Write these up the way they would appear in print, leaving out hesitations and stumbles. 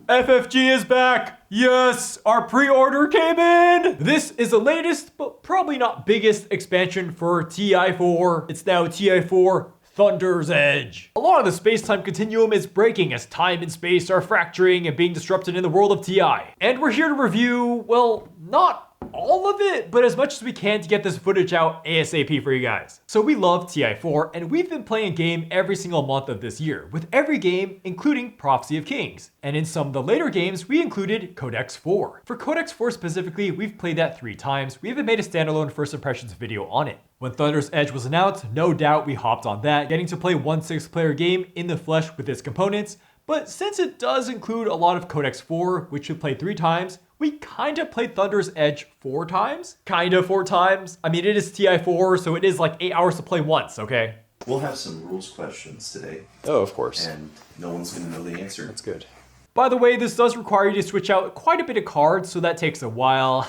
FFG is back! Yes! Our pre-order came in! This is the latest, but probably not biggest expansion for TI4. It's now TI4 Thunder's Edge. A lot of the space-time continuum is breaking as time and space are fracturing and being disrupted in the world of TI. And we're here to review, well, not all of it, but as much as we can to get this footage out ASAP for you guys. So we love TI4, and we've been playing a game every single month of this year, with every game including Prophecy of Kings. And in some of the later games, we included Codex 4. For Codex 4 specifically, we've played that 3 times. We even made a standalone first impressions video on it. When Thunder's Edge was announced, no doubt we hopped on that, getting to play one 6-player game in the flesh with its components. But since it does include a lot of Codex 4, which we played 3 times, we kinda played Thunder's Edge 4 times? Kinda 4 times? I mean, it is TI4, so it is like 8 hours to play once, okay? We'll have some rules questions today. Oh, of course. And no one's gonna know the answer. That's good. By the way, this does require you to switch out quite a bit of cards, so that takes a while.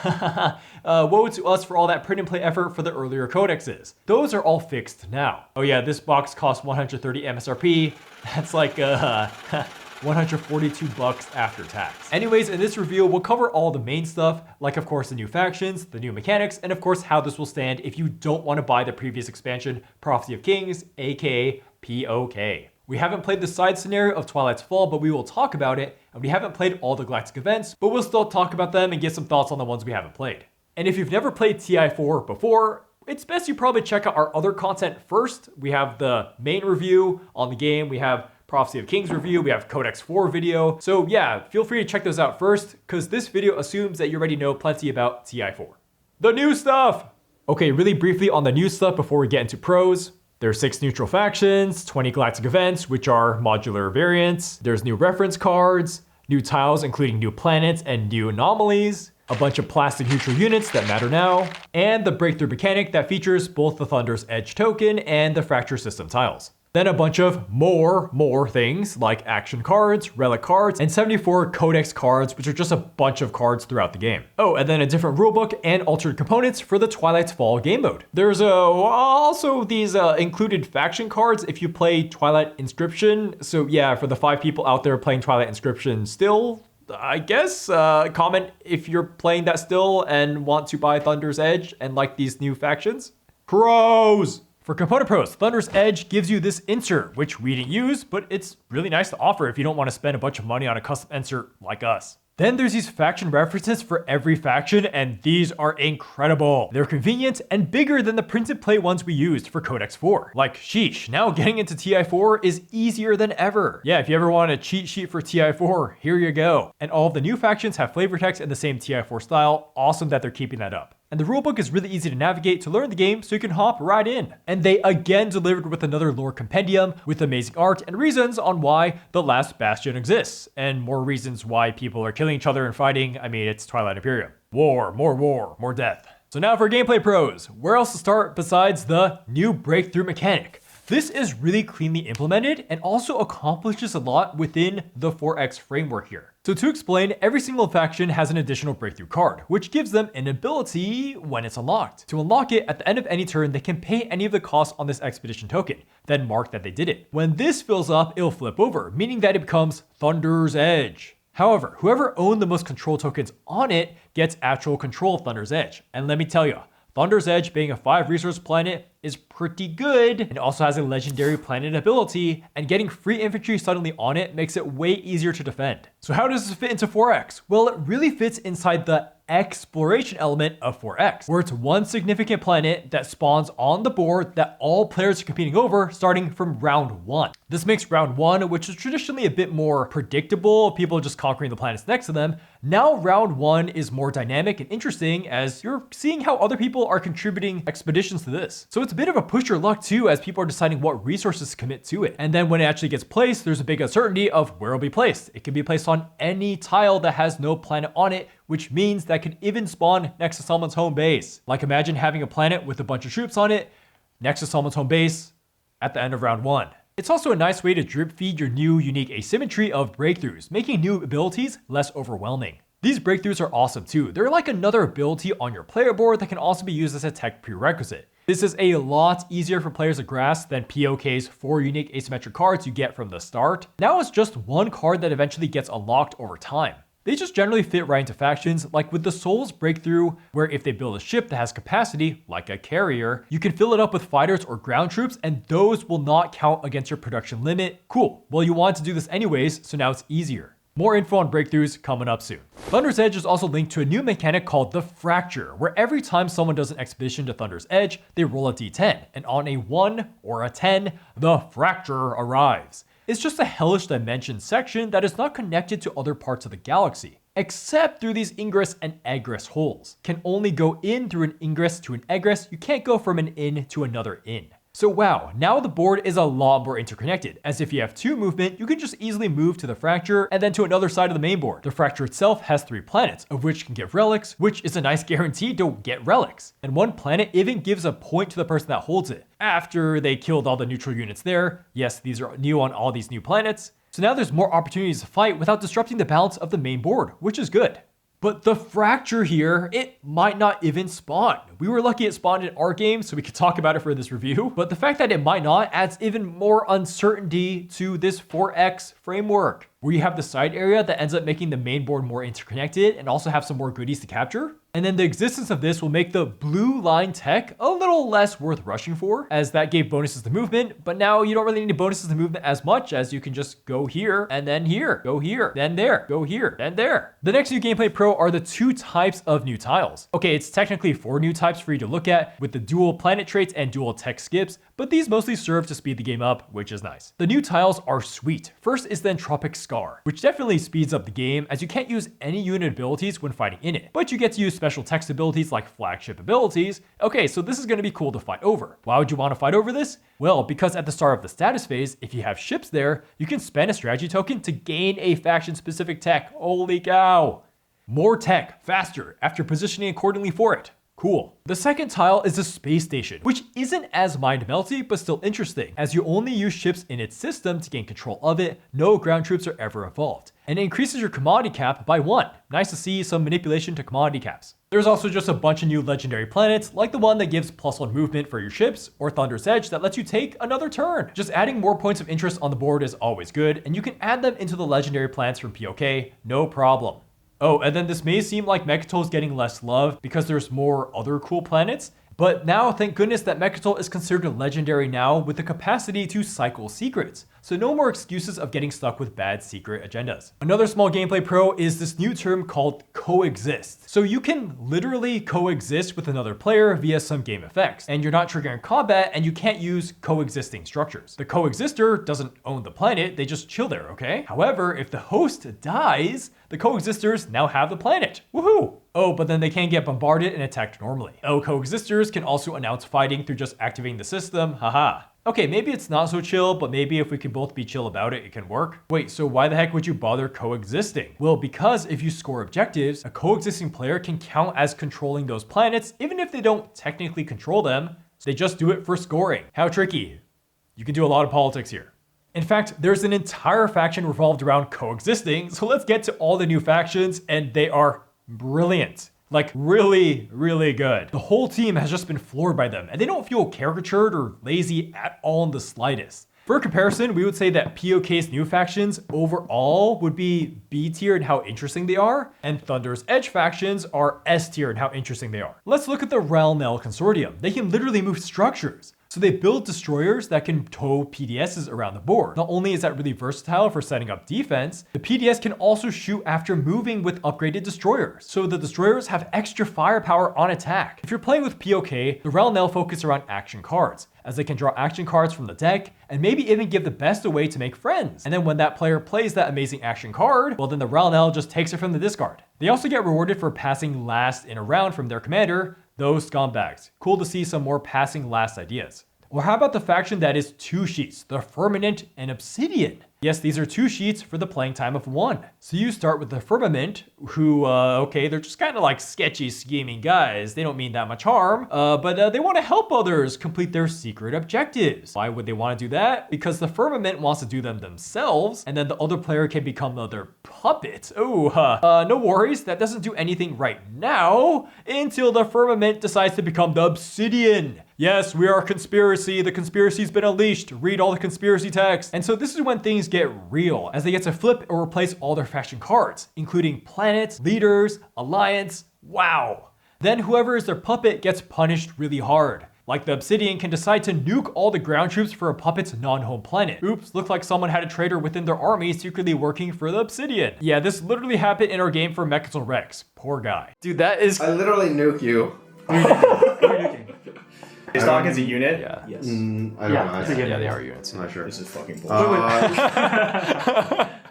Woe to us for all that print and play effort for the earlier codexes. Those are all fixed now. Oh yeah, this box costs 130 MSRP. That's like 142 bucks after tax. Anyways, in this review, we'll cover all the main stuff, like of course the new factions, the new mechanics, and of course how this will stand if you don't want to buy the previous expansion, Prophecy of Kings, aka POK. We haven't played the side scenario of Twilight's Fall, but we will talk about it, and we haven't played all the galactic events, but we'll still talk about them and get some thoughts on the ones we haven't played. And if you've never played TI4 before, it's best you probably check out our other content first. We have the main review on the game, we have Prophecy of Kings review, we have Codex 4 video. So yeah, feel free to check those out first, because this video assumes that you already know plenty about TI4. The new stuff! Okay, really briefly on the new stuff before we get into pros. There's 6 neutral factions, 20 galactic events, which are modular variants. There's new reference cards, new tiles including new planets and new anomalies, a bunch of plastic neutral units that matter now, and the breakthrough mechanic that features both the Thunder's Edge token and the fracture system tiles. Then a bunch of more things like action cards, relic cards, and 74 codex cards, which are just a bunch of cards throughout the game. Oh, and then a different rulebook and altered components for the Twilight's Fall game mode. There's also these included faction cards if you play Twilight Inscription. So yeah, for the 5 people out there playing Twilight Inscription still, I guess, comment if you're playing that still and want to buy Thunder's Edge and like these new factions. Pros! For component pros, Thunder's Edge gives you this insert, which we didn't use, but it's really nice to offer if you don't want to spend a bunch of money on a custom insert like us. Then there's these faction references for every faction, and these are incredible. They're convenient and bigger than the print and play ones we used for Codex 4. Like, sheesh, now getting into TI4 is easier than ever. Yeah, if you ever want a cheat sheet for TI4, here you go. And all of the new factions have flavor text in the same TI4 style. Awesome that they're keeping that up. And the rulebook is really easy to navigate to learn the game, so you can hop right in. And they again delivered with another lore compendium with amazing art and reasons on why the last bastion exists, and more reasons why people are killing each other and fighting. I mean, it's Twilight Imperium. War, more death. So now for gameplay pros. Where else to start besides the new breakthrough mechanic? This is really cleanly implemented and also accomplishes a lot within the 4X framework here. So to explain, every single faction has an additional breakthrough card, which gives them an ability when it's unlocked. To unlock it, at the end of any turn, they can pay any of the costs on this expedition token, then mark that they did it. When this fills up, it'll flip over, meaning that it becomes Thunder's Edge. However, whoever owned the most control tokens on it gets actual control of Thunder's Edge. And let me tell you, Thunder's Edge being a 5 resource planet is pretty good, and also has a legendary planet ability, and getting free infantry suddenly on it makes it way easier to defend. So how does this fit into 4X? Well, it really fits inside the exploration element of 4X, where it's one significant planet that spawns on the board that all players are competing over starting from round 1. This makes round 1, which is traditionally a bit more predictable, people just conquering the planets next to them. Now round 1 is more dynamic and interesting as you're seeing how other people are contributing expeditions to this. So it's a bit of a push your luck too, as people are deciding what resources to commit to it. And then when it actually gets placed, there's a big uncertainty of where it'll be placed. It can be placed on any tile that has no planet on it, which means that could even spawn next to someone's home base. Like imagine having a planet with a bunch of troops on it next to someone's home base at the end of round 1. It's also a nice way to drip feed your new unique asymmetry of breakthroughs, making new abilities less overwhelming. These breakthroughs are awesome too. They're like another ability on your player board that can also be used as a tech prerequisite. This is a lot easier for players to grasp than POK's 4 unique asymmetric cards you get from the start. Now it's just one card that eventually gets unlocked over time. They just generally fit right into factions, like with the Soul's Breakthrough, where if they build a ship that has capacity, like a carrier, you can fill it up with fighters or ground troops, and those will not count against your production limit. Cool. Well, you want to do this anyways, so now it's easier. More info on breakthroughs coming up soon. Thunder's Edge is also linked to a new mechanic called the Fracture, where every time someone does an expedition to Thunder's Edge, they roll a d10, and on a 1 or a 10, the Fracture arrives. It's just a hellish dimension section that is not connected to other parts of the galaxy, except through these ingress and egress holes. Can only go in through an ingress to an egress, you can't go from an in to another in. So wow, now the board is a lot more interconnected, as if you have 2 movement, you can just easily move to the Fracture and then to another side of the main board. The Fracture itself has 3 planets, of which can give relics, which is a nice guarantee to get relics. And one planet even gives a point to the person that holds it, after they killed all the neutral units there. Yes, these are new on all these new planets. So now there's more opportunities to fight without disrupting the balance of the main board, which is good. But the Fracture here, it might not even spawn. We were lucky it spawned in our game, so we could talk about it for this review. But the fact that it might not adds even more uncertainty to this 4X framework, where you have the side area that ends up making the main board more interconnected and also have some more goodies to capture. And then the existence of this will make the blue line tech a little less worth rushing for, as that gave bonuses to movement, but now you don't really need bonuses to movement as much, as you can just go here, and then here, go here, then there, go here, then there. The next new gameplay pro are the 2 types of new tiles. Okay, it's technically 4 new types for you to look at, with the dual planet traits and dual tech skips, but these mostly serve to speed the game up, which is nice. The new tiles are sweet. First is the Entropic Scar, which definitely speeds up the game, as you can't use any unit abilities when fighting in it, but you get to use special text abilities like flagship abilities. Okay, so this is going to be cool to fight over. Why would you want to fight over this? Well, because at the start of the status phase, if you have ships there, you can spend a strategy token to gain a faction-specific tech. Holy cow! More tech, faster, after positioning accordingly for it. Cool. The second tile is the space station, which isn't as mind-melty, but still interesting, as you only use ships in its system to gain control of it. No ground troops are ever involved, and it increases your commodity cap by 1. Nice to see some manipulation to commodity caps. There's also just a bunch of new legendary planets, like the one that gives +1 movement for your ships, or Thunder's Edge that lets you take another turn. Just adding more points of interest on the board is always good, and you can add them into the legendary planets from POK, no problem. Oh, and then this may seem like Mechatol is getting less love because there's more other cool planets, but now thank goodness that Mechatol is considered legendary now with the capacity to cycle secrets, so no more excuses of getting stuck with bad secret agendas. Another small gameplay pro is this new term called coexist. So you can literally coexist with another player via some game effects, and you're not triggering combat, and you can't use coexisting structures. The coexister doesn't own the planet, they just chill there, okay? However, if the host dies, the coexisters now have the planet. Woohoo! Oh, but then they can get bombarded and attacked normally. Oh, coexisters can also announce fighting through just activating the system, haha. Okay, maybe it's not so chill, but maybe if we can both be chill about it, it can work. Wait, so why the heck would you bother coexisting? Well, because if you score objectives, a coexisting player can count as controlling those planets, even if they don't technically control them. They just do it for scoring. How tricky? You can do a lot of politics here. In fact, there's an entire faction revolved around coexisting, so let's get to all the new factions, and they are brilliant. Like really, really good. The whole team has just been floored by them, and they don't feel caricatured or lazy at all in the slightest. For comparison, we would say that POK's new factions overall would be B tier in how interesting they are, and Thunder's Edge factions are S tier in how interesting they are. Let's look at the Ralnel Consortium. They can literally move structures. So they build destroyers that can tow PDSs around the board. Not only is that really versatile for setting up defense, the PDS can also shoot after moving with upgraded destroyers. So the destroyers have extra firepower on attack. If you're playing with POK, the Ralnel focus around action cards, as they can draw action cards from the deck and maybe even give the best away to make friends. And then when that player plays that amazing action card, well then the Ralnel just takes it from the discard. They also get rewarded for passing last in a round from their commander, those scumbags. Cool to see some more passing last ideas. Or how about the faction that is 2 sheets, the Firmament and Obsidian? Yes, these are 2 sheets for the playing time of 1. So you start with the Firmament, who, okay, they're just kind of like sketchy, scheming guys. They don't mean that much harm, but they want to help others complete their secret objectives. Why would they want to do that? Because the Firmament wants to do them themselves, and then the other player can become their puppet. Oh, no worries, that doesn't do anything right now, until the Firmament decides to become the Obsidian. Yes, we are a conspiracy. The conspiracy's been unleashed. Read all the conspiracy text. And so this is when things get real, as they get to flip or replace all their faction cards, including planets, leaders, alliance. Wow. Then whoever is their puppet gets punished really hard. Like the Obsidian can decide to nuke all the ground troops for a puppet's non-home planet. Oops, looked like someone had a traitor within their army secretly working for the Obsidian. Yeah, this literally happened in our game for Mechazol Rex. Poor guy. Dude, that is... I literally nuke you. Is Dawkins a unit? Yeah. Yes. I don't know. Yeah, they are units. I'm not sure. This is fucking bullshit.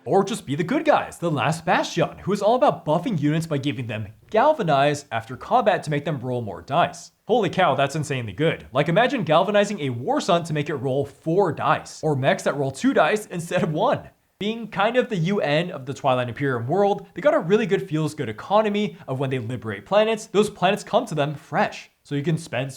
Or just be the good guys, the Last Bastion, who is all about buffing units by giving them Galvanize after combat to make them roll more dice. Holy cow, that's insanely good. Like imagine galvanizing a War Sun to make it roll 4 dice, or mechs that roll 2 dice instead of 1. Being kind of the UN of the Twilight Imperium world, they got a really good feels-good economy of when they liberate planets, those planets come to them fresh. So you can spend.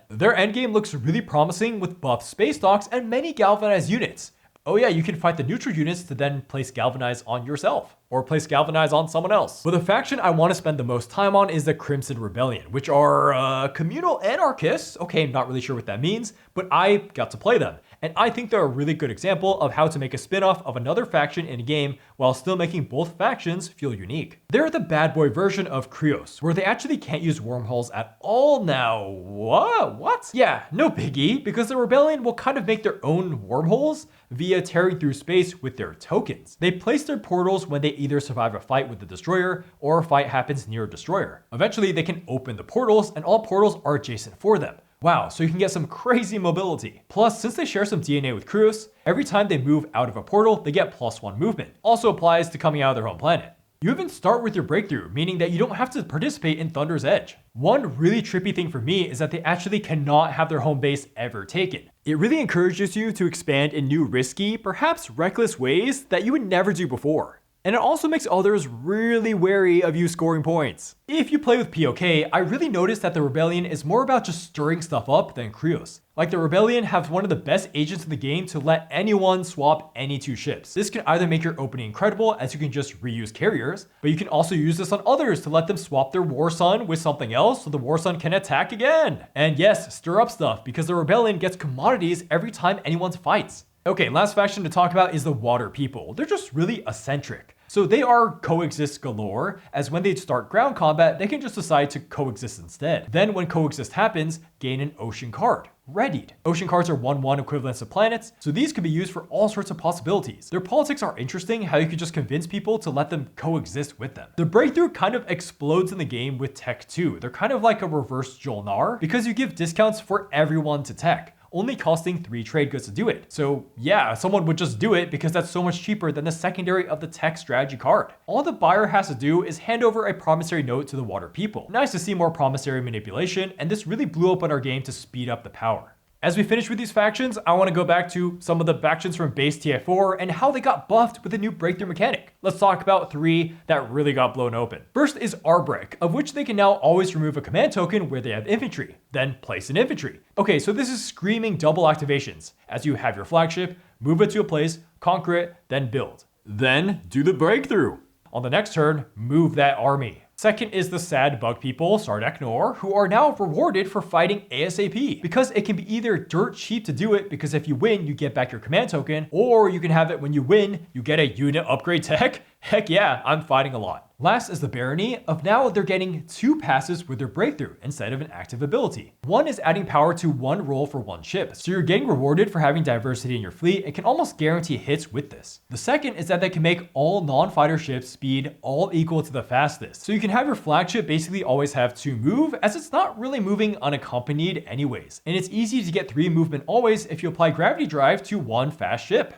Their endgame looks really promising with buffed space docks and many galvanized units. Oh yeah, you can fight the neutral units to then place Galvanize on yourself, or place Galvanize on someone else. But the faction I want to spend the most time on is the Crimson Rebellion, which are communal anarchists. Okay, I'm not really sure what that means, but I got to play them. And I think they're a really good example of how to make a spin-off of another faction in a game while still making both factions feel unique. They're the bad boy version of Krios, where they actually can't use wormholes at all now. What? Yeah, no biggie, because the Rebellion will kind of make their own wormholes via tearing through space with their tokens. They place their portals when they either survive a fight with the Destroyer or a fight happens near a Destroyer. Eventually, they can open the portals, and all portals are adjacent for them. Wow, so you can get some crazy mobility. Plus, since they share some DNA with Krios, every time they move out of a portal, they get +1 movement. Also applies to coming out of their home planet. You even start with your breakthrough, meaning that you don't have to participate in Thunder's Edge. One really trippy thing for me is that they actually cannot have their home base ever taken. It really encourages you to expand in new risky, perhaps reckless ways that you would never do before. And it also makes others really wary of you scoring points. If you play with POK, I really noticed that the Rebellion is more about just stirring stuff up than Krios. Like the Rebellion have one of the best agents in the game to let anyone swap any 2 ships. This can either make your opening incredible as you can just reuse carriers, but you can also use this on others to let them swap their War Sun with something else so the War Sun can attack again. And yes, stir up stuff because the Rebellion gets commodities every time anyone fights. Okay, last faction to talk about is the Water People. They're just really eccentric. So they are coexist galore, as when they start ground combat, they can just decide to coexist instead. Then when coexist happens, gain an ocean card. Readied. Ocean cards are 1/1 equivalents of planets, so these could be used for all sorts of possibilities. Their politics are interesting, how you could just convince people to let them coexist with them. The breakthrough kind of explodes in the game with tech too. They're kind of like a reverse Jolnar, because you give discounts for everyone to tech, only costing 3 trade goods to do it. So yeah, someone would just do it because that's so much cheaper than the secondary of the tech strategy card. All the buyer has to do is hand over a promissory note to the Water People. Nice to see more promissory manipulation, and this really blew up on our game to speed up the power. As we finish with these factions, I want to go back to some of the factions from base TF4 and how they got buffed with a new breakthrough mechanic. Let's talk about 3 that really got blown open. First is Arbreak, of which they can now always remove a command token where they have infantry, then place an infantry. Okay, so this is screaming double activations, as you have your flagship, move it to a place, conquer it, then build. Then do the breakthrough. On the next turn, move that army. Second is the sad bug people, Sardaknor, who are now rewarded for fighting ASAP, because it can be either dirt cheap to do it, because if you win, you get back your command token, or you can have it when you win, you get a unit upgrade tech. Heck yeah, I'm fighting a lot. Last is the Barony, of now they're getting 2 passes with their breakthrough instead of an active ability. One is adding power to 1 roll for 1 ship, so you're getting rewarded for having diversity in your fleet and can almost guarantee hits with this. The second is that they can make all non-fighter ships speed all equal to the fastest, so you can have your flagship basically always have 2 move, as it's not really moving unaccompanied anyways, and it's easy to get 3 movement always if you apply gravity drive to 1 fast ship.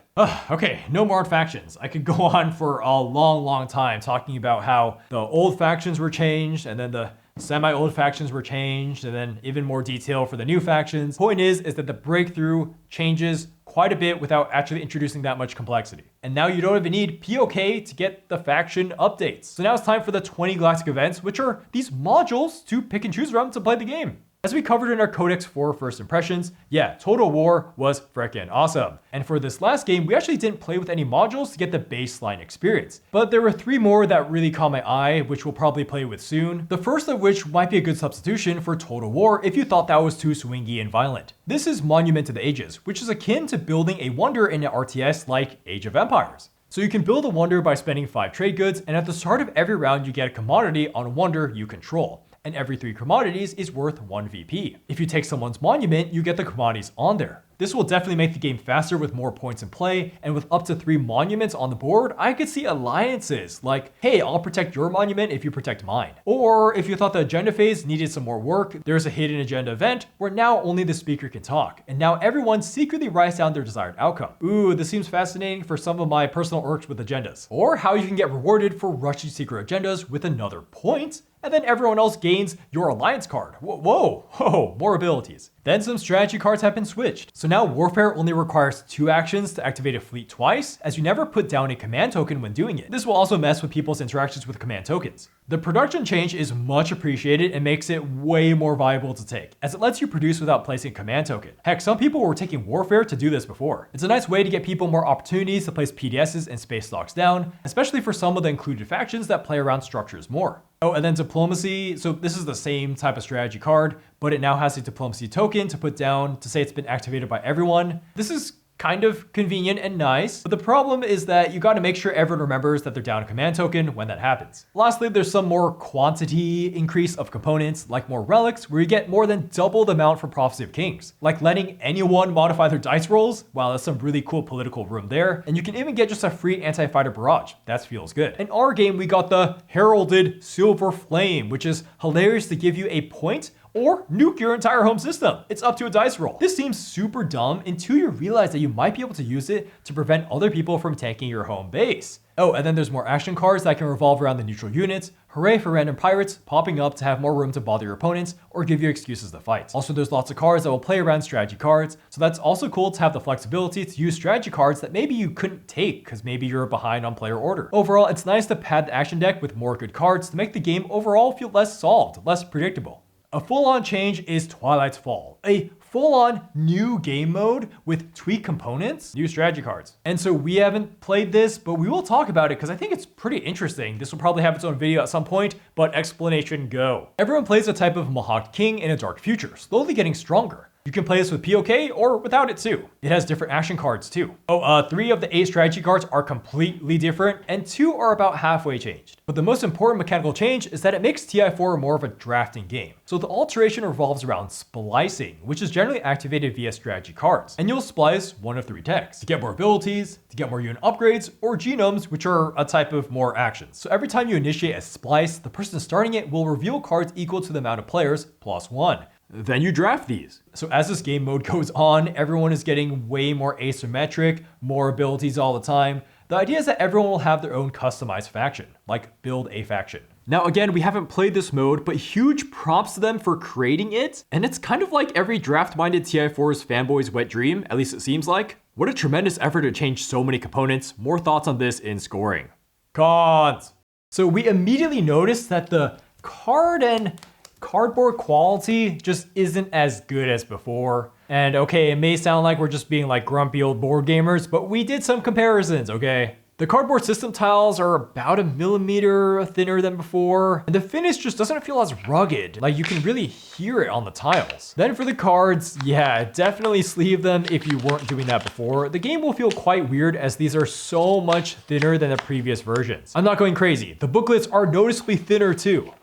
Okay, no more factions. I could go on for a long time talking about how the old factions were changed and then the Semi-old factions were changed, and then even more detail for the new factions. Point is that the breakthrough changes quite a bit without actually introducing that much complexity. And now you don't even need POK to get the faction updates. So now it's time for the 20 galactic events, which are these modules to pick and choose from to play the game. As we covered in our Codex 4 first impressions, yeah, Total War was frickin' awesome. And for this last game, we actually didn't play with any modules to get the baseline experience. But there were 3 more that really caught my eye, which we'll probably play with soon. The first of which might be a good substitution for Total War if you thought that was too swingy and violent. This is Monument to the Ages, which is akin to building a wonder in an RTS like Age of Empires. So you can build a wonder by spending 5 trade goods, and at the start of every round you get a commodity on a wonder you control. And every 3 commodities is worth 1 VP. If you take someone's monument, you get the commodities on there. This will definitely make the game faster with more points in play, and with up to 3 monuments on the board, I could see alliances like, hey, I'll protect your monument if you protect mine. Or if you thought the agenda phase needed some more work, there's a hidden agenda event where now only the speaker can talk, and now everyone secretly writes down their desired outcome. Ooh, this seems fascinating for some of my personal irks with agendas. Or how you can get rewarded for rushing secret agendas with another point, and then everyone else gains your alliance card. Whoa, more abilities. Then some strategy cards have been switched. So now Warfare only requires 2 actions to activate a fleet twice, as you never put down a command token when doing it. This will also mess with people's interactions with command tokens. The production change is much appreciated and makes it way more viable to take, as it lets you produce without placing a command token. Heck, some people were taking Warfare to do this before. It's a nice way to get people more opportunities to place PDSs and space locks down, especially for some of the included factions that play around structures more. Oh, and then Diplomacy. So this is the same type of strategy card, but it now has a Diplomacy token to put down to say it's been activated by everyone. This is kind of convenient and nice, but the problem is that you got to make sure everyone remembers that they're down a command token when that happens. Lastly, there's some more quantity increase of components, like more relics, where you get more than double the amount for Prophecy of Kings, like letting anyone modify their dice rolls. Wow, that's some really cool political room there. And you can even get just a free anti-fighter barrage. That feels good. In our game, we got the Heralded Silver Flame, which is hilarious to give you a point or nuke your entire home system. It's up to a dice roll. This seems super dumb until you realize that you might be able to use it to prevent other people from tanking your home base. Oh, and then there's more action cards that can revolve around the neutral units. Hooray for random pirates popping up to have more room to bother your opponents or give you excuses to fight. Also, there's lots of cards that will play around strategy cards, so that's also cool to have the flexibility to use strategy cards that maybe you couldn't take because maybe you're behind on player order. Overall, it's nice to pad the action deck with more good cards to make the game overall feel less solved, less predictable. A full-on change is Twilight's Fall, a full-on new game mode with tweaked components, new strategy cards. And so we haven't played this, but we will talk about it because I think it's pretty interesting. This will probably have its own video at some point, but explanation go. Everyone plays a type of Mohawk King in a dark future, slowly getting stronger. You can play this with POK or without it too. It has different action cards too. 3 of the 8 strategy cards are completely different and 2 are about halfway changed. But the most important mechanical change is that it makes TI4 more of a drafting game. So the alteration revolves around splicing, which is generally activated via strategy cards. And you'll splice 1 of 3 decks to get more abilities, to get more unit upgrades, or genomes, which are a type of more actions. So every time you initiate a splice, the person starting it will reveal cards equal to the amount of players plus 1. Then you draft these. So as this game mode goes on, everyone is getting way more asymmetric, more abilities all the time. The idea is that everyone will have their own customized faction, like build a faction. Now again, we haven't played this mode, but huge props to them for creating it. And it's kind of like every draft-minded TI4's fanboy's wet dream, at least it seems like. What a tremendous effort to change so many components. More thoughts on this in scoring. Cons. So we immediately noticed that the card and cardboard quality just isn't as good as before. And okay, it may sound like we're just being like grumpy old board gamers, but we did some comparisons, okay? The cardboard system tiles are about 1 millimeter thinner than before, and the finish just doesn't feel as rugged. Like you can really hear it on the tiles. Then for the cards, yeah, definitely sleeve them if you weren't doing that before. The game will feel quite weird as these are so much thinner than the previous versions. I'm not going crazy. The booklets are noticeably thinner too.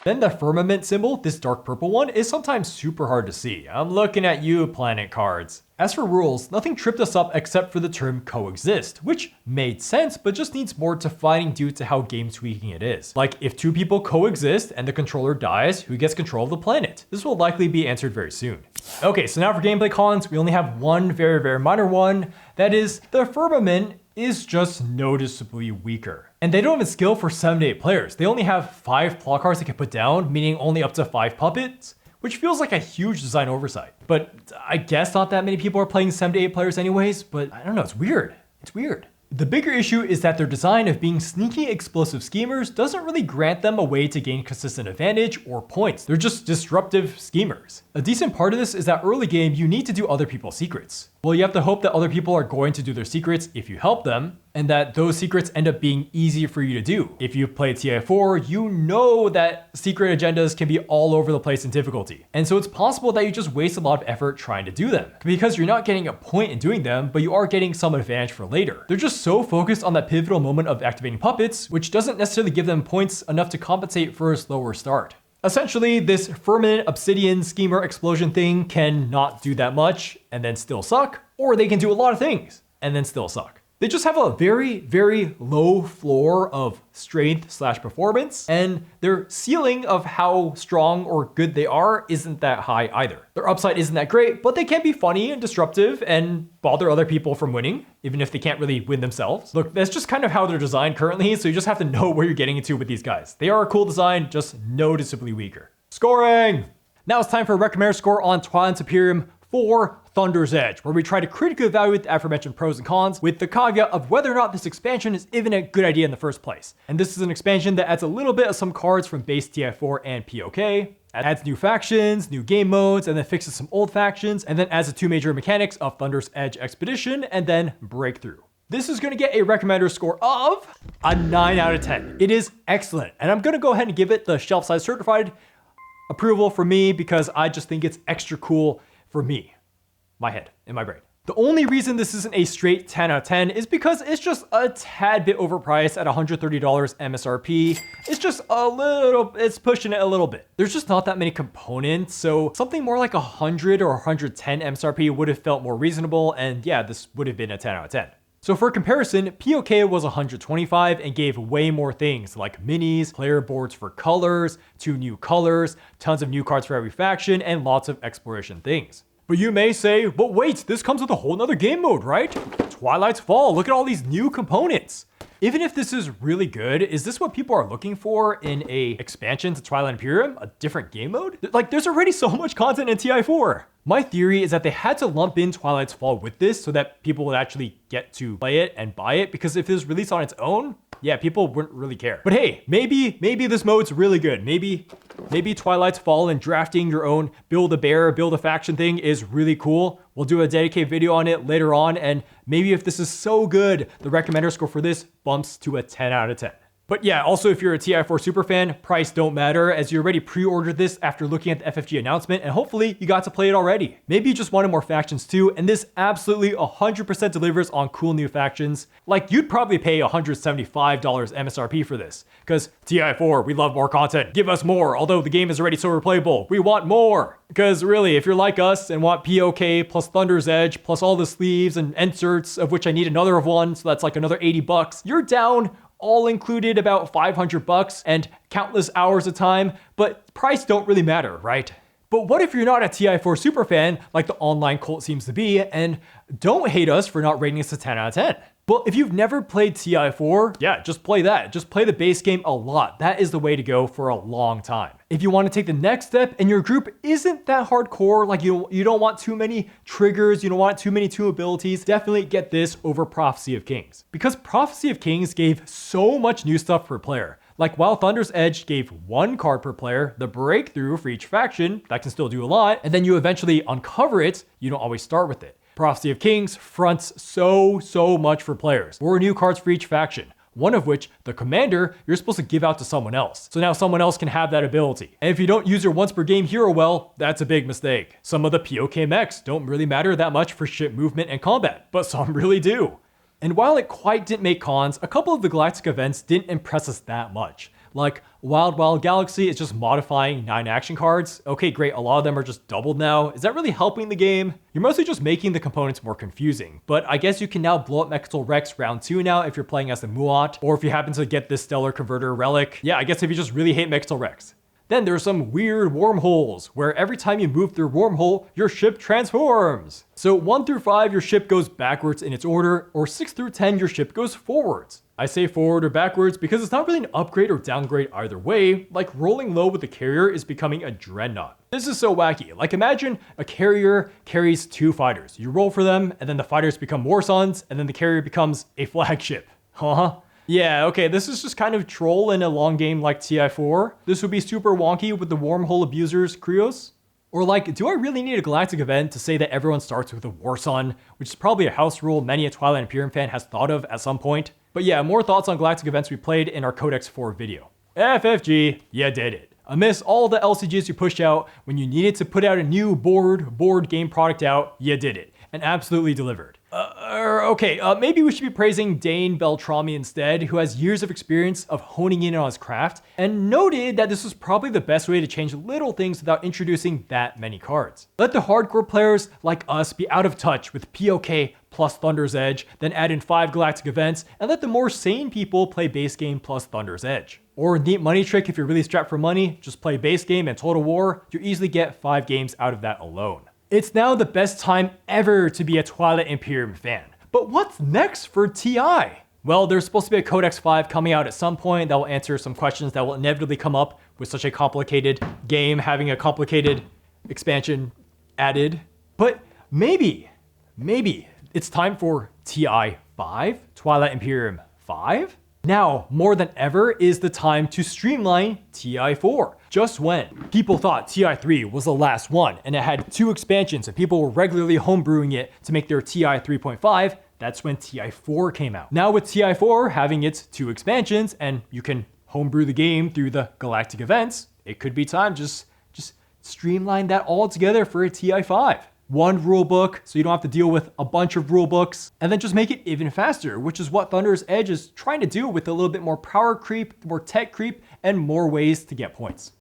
Then the firmament symbol, this dark purple one, is sometimes super hard to see. I'm looking at you, planet cards. As for rules, nothing tripped us up except for the term coexist, which made sense, but just needs more defining due to how game tweaking it is. Like if 2 people coexist and the controller dies, who gets control of the planet? This will likely be answered very soon. Okay, so now for gameplay cons, we only have one very minor one. That is, the firmament is just noticeably weaker. And they don't have a skill for 7 to 8 players. They only have 5 plot cards they can put down, meaning only up to 5 puppets, which feels like a huge design oversight. But I guess not that many people are playing 7 to 8 players anyways, but I don't know, it's weird. It's weird. The bigger issue is that their design of being sneaky explosive schemers doesn't really grant them a way to gain consistent advantage or points. They're just disruptive schemers. A decent part of this is that early game you need to do other people's secrets. Well, you have to hope that other people are going to do their secrets if you help them, and that those secrets end up being easy for you to do. If you've played TI4, you know that secret agendas can be all over the place in difficulty. And so it's possible that you just waste a lot of effort trying to do them, because you're not getting a point in doing them, but you are getting some advantage for later. They're just so focused on that pivotal moment of activating puppets, which doesn't necessarily give them points enough to compensate for a slower start. Essentially, this Firmament Obsidian Schemer Explosion thing can not do that much and then still suck, or they can do a lot of things and then still suck. They just have a very, very low floor of strength/performance, and their ceiling of how strong or good they are isn't that high either. Their upside isn't that great, but they can be funny and disruptive and bother other people from winning, even if they can't really win themselves. Look, that's just kind of how they're designed currently, so you just have to know where you're getting into with these guys. They are a cool design, just noticeably weaker. Scoring! Now it's time for a recommended score on Twilight Imperium for Thunder's Edge, where we try to critically evaluate the aforementioned pros and cons with the caveat of whether or not this expansion is even a good idea in the first place. And this is an expansion that adds a little bit of some cards from base TI4 and POK, adds new factions, new game modes, and then fixes some old factions, and then adds the 2 major mechanics of Thunder's Edge Expedition and then Breakthrough. This is going to get a recommender score of a 9 out of 10. It is excellent, and I'm going to go ahead and give it the Shelfside certified approval for me because I just think it's extra cool for me. My head, in my brain. The only reason this isn't a straight 10 out of 10 is because it's just a tad bit overpriced at $130 MSRP. It's just a little, it's pushing it a little bit. There's just not that many components, so something more like 100 or 110 MSRP would have felt more reasonable, and yeah, this would have been a 10 out of 10. So for comparison, POK was 125 and gave way more things like minis, player boards for colors, 2 new colors, tons of new cards for every faction, and lots of exploration things. But you may say, but wait, this comes with a whole nother game mode, right? Twilight's Fall, look at all these new components. Even if this is really good, is this what people are looking for in a expansion to Twilight Imperium? A different game mode? Like, there's already so much content in TI4. My theory is that they had to lump in Twilight's Fall with this so that people would actually get to play it and buy it, because if it was released on its own, yeah, people wouldn't really care. But hey, maybe this mode's really good. Maybe Twilight's Fall and drafting your own build a bear, build a faction thing is really cool. We'll do a dedicated video on it later on, and maybe if this is so good, the recommender score for this bumps to a 10 out of 10. But yeah, also if you're a TI4 superfan, price don't matter, as you already pre-ordered this after looking at the FFG announcement, and hopefully you got to play it already. Maybe you just wanted more factions too, and this absolutely 100% delivers on cool new factions. Like, you'd probably pay $175 MSRP for this, because TI4, we love more content, give us more, although the game is already so replayable, we want more. Because really, if you're like us and want POK plus Thunder's Edge plus all the sleeves and inserts, of which I need another of one, so that's like another $80, you're down all included about $500 and countless hours of time, but price don't really matter, right? But what if you're not a TI4 superfan like the online cult seems to be, and don't hate us for not rating us a 10 out of 10? Well, if you've never played TI4, yeah, just play that. Just play the base game a lot. That is the way to go for a long time. If you want to take the next step and your group isn't that hardcore, like you don't want too many triggers, you don't want too many two abilities, definitely get this over Prophecy of Kings. Because Prophecy of Kings gave so much new stuff per player. Like, while Thunder's Edge gave 1 card per player, the Breakthrough for each faction, that can still do a lot, and then you eventually uncover it, you don't always start with it. Prophecy of Kings fronts so much for players. 4 new cards for each faction, one of which, the Commander, you're supposed to give out to someone else. So now someone else can have that ability. And if you don't use your once per game hero well, that's a big mistake. Some of the POK mechs don't really matter that much for ship movement and combat, but some really do. And while it quite didn't make cons, a couple of the galactic events didn't impress us that much. Like, Wild Galaxy is just modifying 9 action cards. Okay, great, a lot of them are just doubled now. Is that really helping the game? You're mostly just making the components more confusing, but I guess you can now blow up Mechtel Rex round 2 now if you're playing as the Muat, or if you happen to get this Stellar Converter Relic. Yeah, I guess if you just really hate Mechtel Rex. Then there's some weird wormholes, where every time you move through a wormhole, your ship transforms. So 1 through 5, your ship goes backwards in its order, or 6 through 10, your ship goes forwards. I say forward or backwards because it's not really an upgrade or downgrade either way, like rolling low with the carrier is becoming a dreadnought. This is so wacky. Like imagine a carrier carries 2 fighters. You roll for them, and then the fighters become war sons, and then the carrier becomes a flagship. Huh? Yeah, okay, this is just kind of troll in a long game like TI4. This would be super wonky with the wormhole abusers Krios. Or like, do I really need a galactic event to say that everyone starts with a war son, which is probably a house rule many a Twilight Imperium fan has thought of at some point. But yeah, more thoughts on galactic events we played in our Codex 4 video. FFG, you did it. Amidst all the LCGs you pushed out, when you needed to put out a new board game product out, you did it, and absolutely delivered. Maybe we should be praising Dane Beltrami instead, who has years of experience of honing in on his craft, and noted that this was probably the best way to change little things without introducing that many cards. Let the hardcore players like us be out of touch with POK plus Thunder's Edge, then add in 5 galactic events, and let the more sane people play base game plus Thunder's Edge. Or neat money trick if you're really strapped for money, just play base game and Total War, you easily get 5 games out of that alone. It's now the best time ever to be a Twilight Imperium fan. But what's next for TI? Well, there's supposed to be a Codex 5 coming out at some point that will answer some questions that will inevitably come up with such a complicated game having a complicated expansion added. But maybe it's time for TI 5, Twilight Imperium 5? Now, more than ever, is the time to streamline TI4. Just when people thought TI3 was the last one and it had 2 expansions and people were regularly homebrewing it to make their TI 3.5, that's when TI4 came out. Now with TI4 having its 2 expansions and you can homebrew the game through the galactic events, it could be time just streamline that all together for a TI5. 1 rulebook, so you don't have to deal with a bunch of rulebooks, and then just make it even faster, which is what Thunder's Edge is trying to do with a little bit more power creep, more tech creep, and more ways to get points.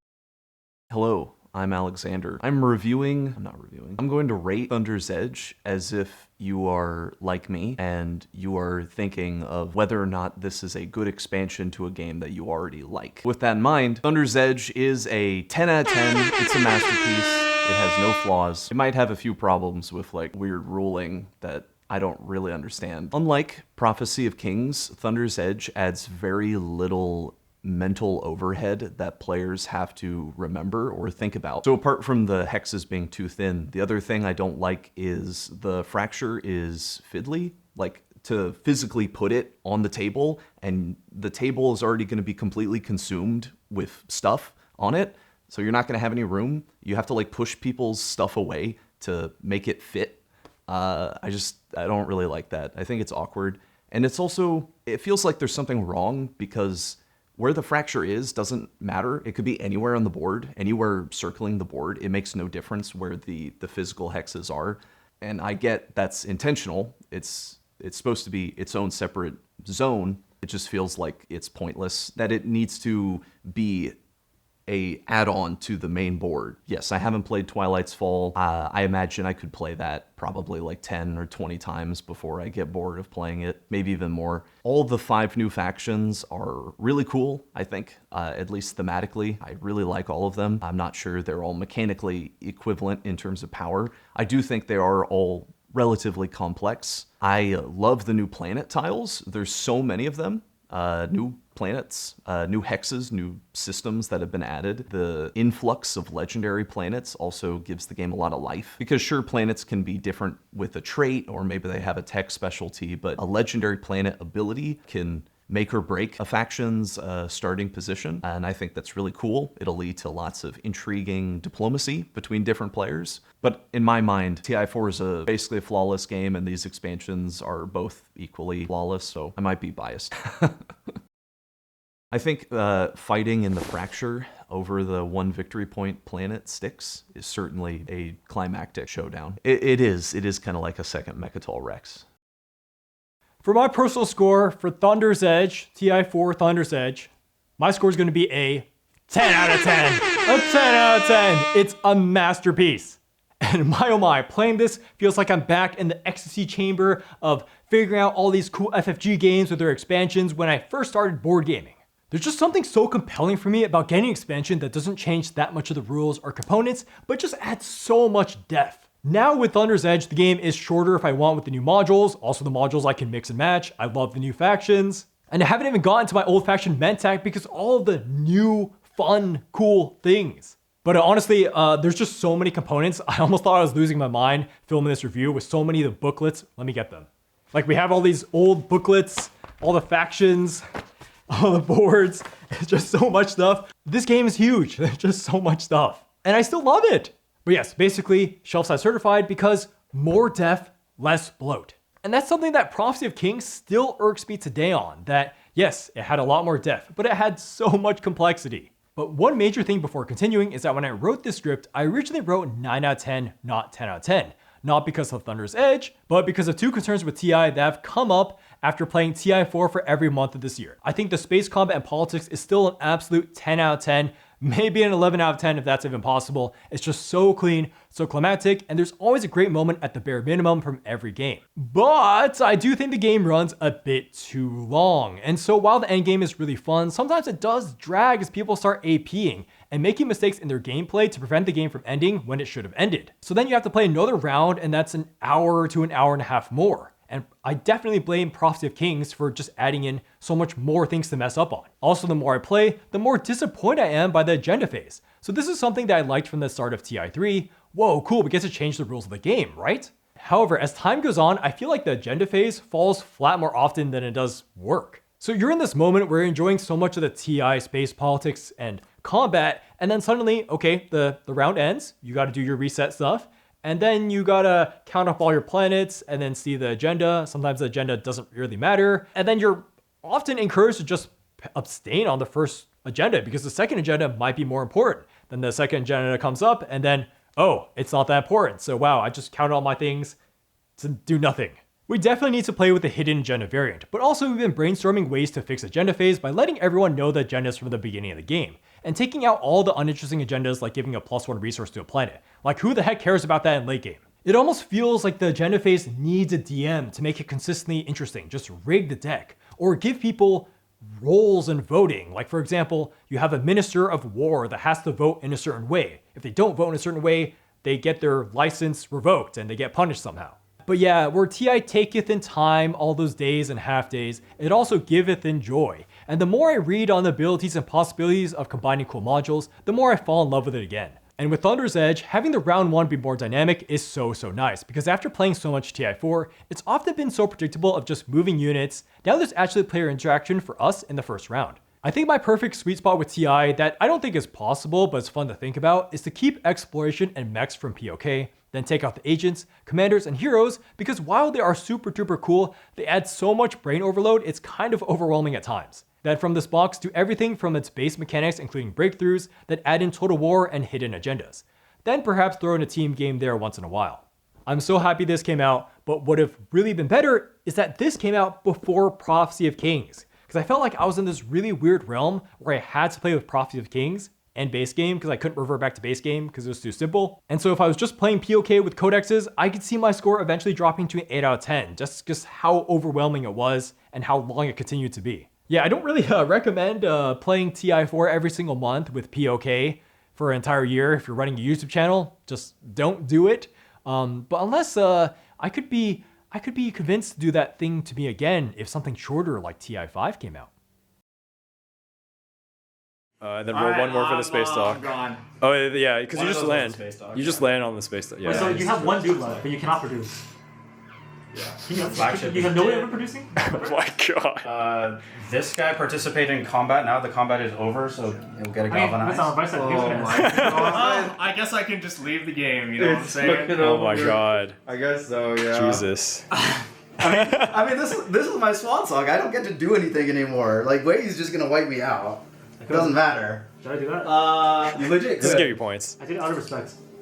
Hello, I'm Alexander. I'm going to rate Thunder's Edge as if you are like me and you are thinking of whether or not this is a good expansion to a game that you already like. With that in mind, Thunder's Edge is a 10 out of 10. It's a masterpiece. It has no flaws. It might have a few problems with like weird ruling that I don't really understand. Unlike Prophecy of Kings, Thunder's Edge adds very little mental overhead that players have to remember or think about. So apart from the hexes being too thin, the other thing I don't like is the fracture is fiddly. Like to physically put it on the table, and the table is already going to be completely consumed with stuff on it. So you're not going to have any room. You have to like push people's stuff away to make it fit. I don't really like that. I think it's awkward. And it's also, it feels like there's something wrong because where the fracture is doesn't matter. It could be anywhere on the board, anywhere circling the board. It makes no difference where the physical hexes are. And I get that's intentional. It's supposed to be its own separate zone. It just feels like it's pointless, that it needs to be a add-on to the main board. Yes, I haven't played Twilight's Fall. I imagine I could play that probably like 10 or 20 times before I get bored of playing it, maybe even more. All the 5 new factions are really cool, I think, at least thematically. I really like all of them. I'm not sure they're all mechanically equivalent in terms of power. I do think they are all relatively complex. I love the new planet tiles. There's so many of them. New planets, new hexes, new systems that have been added. The influx of legendary planets also gives the game a lot of life, because sure, planets can be different with a trait, or maybe they have a tech specialty, but a legendary planet ability can make or break a faction's starting position, and I think that's really cool. It'll lead to lots of intriguing diplomacy between different players. But in my mind, TI4 is basically a flawless game, and these expansions are both equally flawless, so I might be biased. I think fighting in the fracture over the 1 victory point planet Styx is certainly a climactic showdown. It is kind of like a second Mechatol Rex. For my personal score for Thunder's Edge, TI4 Thunder's Edge, my score is going to be a 10 out of 10. A 10 out of 10. It's a masterpiece. And my oh my, playing this feels like I'm back in the ecstasy chamber of figuring out all these cool FFG games with their expansions when I first started board gaming. There's just something so compelling for me about getting an expansion that doesn't change that much of the rules or components, but just adds so much depth. Now with Thunder's Edge, the game is shorter if I want with the new modules. Also the modules I can mix and match. I love the new factions. And I haven't even gotten to my old faction Mentak because all of the new, fun, cool things. But honestly, there's just so many components. I almost thought I was losing my mind filming this review with so many of the booklets. Let me get them. Like we have all these old booklets, all the factions, all the boards. It's just so much stuff. This game is huge. There's just so much stuff. And I still love it. But yes, basically Shelfside certified because more depth, less bloat. And that's something that Prophecy of Kings still irks me today on, that yes, it had a lot more depth, but it had so much complexity. But one major thing before continuing is that when I wrote this script, I originally wrote 9 out of 10, not 10 out of 10. Not because of Thunder's Edge, but because of 2 concerns with TI that have come up after playing TI4 for every month of this year. I think the space combat and politics is still an absolute 10 out of 10, maybe an 11 out of 10 if that's even possible. It's just so clean, so climactic, and there's always a great moment at the bare minimum from every game. But I do think the game runs a bit too long. And so while the end game is really fun, sometimes it does drag as people start APing and making mistakes in their gameplay to prevent the game from ending when it should have ended. So then you have to play another round, and that's an hour to an hour and a half more. And I definitely blame Prophecy of Kings for just adding in so much more things to mess up on. Also, the more I play, the more disappointed I am by the agenda phase. So this is something that I liked from the start of TI3. Whoa, cool, we get to change the rules of the game, right? However, as time goes on, I feel like the agenda phase falls flat more often than it does work. So you're in this moment where you're enjoying so much of the TI space politics and combat, and then suddenly, okay, the round ends, you gotta do your reset stuff, and then you gotta count up all your planets and then see the agenda. Sometimes the agenda doesn't really matter. And then you're often encouraged to just abstain on the first agenda because the second agenda might be more important. Then the second agenda comes up and then, oh, it's not that important. So wow, I just counted all my things to do nothing. We definitely need to play with the hidden agenda variant, but also we've been brainstorming ways to fix agenda phase by letting everyone know the agendas from the beginning of the game, and taking out all the uninteresting agendas like giving a +1 resource to a planet. Like who the heck cares about that in late game? It almost feels like the agenda phase needs a DM to make it consistently interesting. Just rig the deck, or give people roles in voting. Like for example, you have a minister of war that has to vote in a certain way. If they don't vote in a certain way, they get their license revoked and they get punished somehow. But yeah, where TI taketh in time all those days and half days, it also giveth in joy. And the more I read on the abilities and possibilities of combining cool modules, the more I fall in love with it again. And with Thunder's Edge, having the round 1 be more dynamic is so nice, because after playing so much TI4, it's often been so predictable of just moving units. Now there's actually player interaction for us in the first round. I think my perfect sweet spot with TI that I don't think is possible, but it's fun to think about, is to keep exploration and mechs from POK, then take out the agents, commanders, and heroes, because while they are super duper cool, they add so much brain overload, it's kind of overwhelming at times. Then from this box, do everything from its base mechanics, including breakthroughs, that add in total war and hidden agendas. Then perhaps throw in a team game there once in a while. I'm so happy this came out, but what would have really been better is that this came out before Prophecy of Kings, because I felt like I was in this really weird realm where I had to play with Prophecy of Kings and base game because I couldn't revert back to base game because it was too simple. And so if I was just playing POK with codexes, I could see my score eventually dropping to an 8 out of 10, just how overwhelming it was and how long it continued to be. Yeah, I don't really recommend playing TI4 every single month with POK for an entire year. If you're running a YouTube channel, just don't do it. But unless I could be convinced to do that thing to me again if something shorter like TI5 came out. Then roll one more for the space dock. I'm gone. Oh yeah, because you One of just those land. was the space dock, You just yeah. land on the space dock. Yeah. So you have one dude left, but you cannot produce. Yeah. Flagship. You have no way of producing? Oh my god. This guy participated in combat. Now the combat is over, so he'll get a I mean, galvanized. that's not advice that here's gonna I guess I can just leave the game, you know what I'm saying? Oh my god. I guess so, yeah. Jesus. I mean, this is my swan song. I don't get to do anything anymore. Like, Wade's just gonna wipe me out. It doesn't matter. Did I do that? You legit Just could. give you points. I did it out of respect.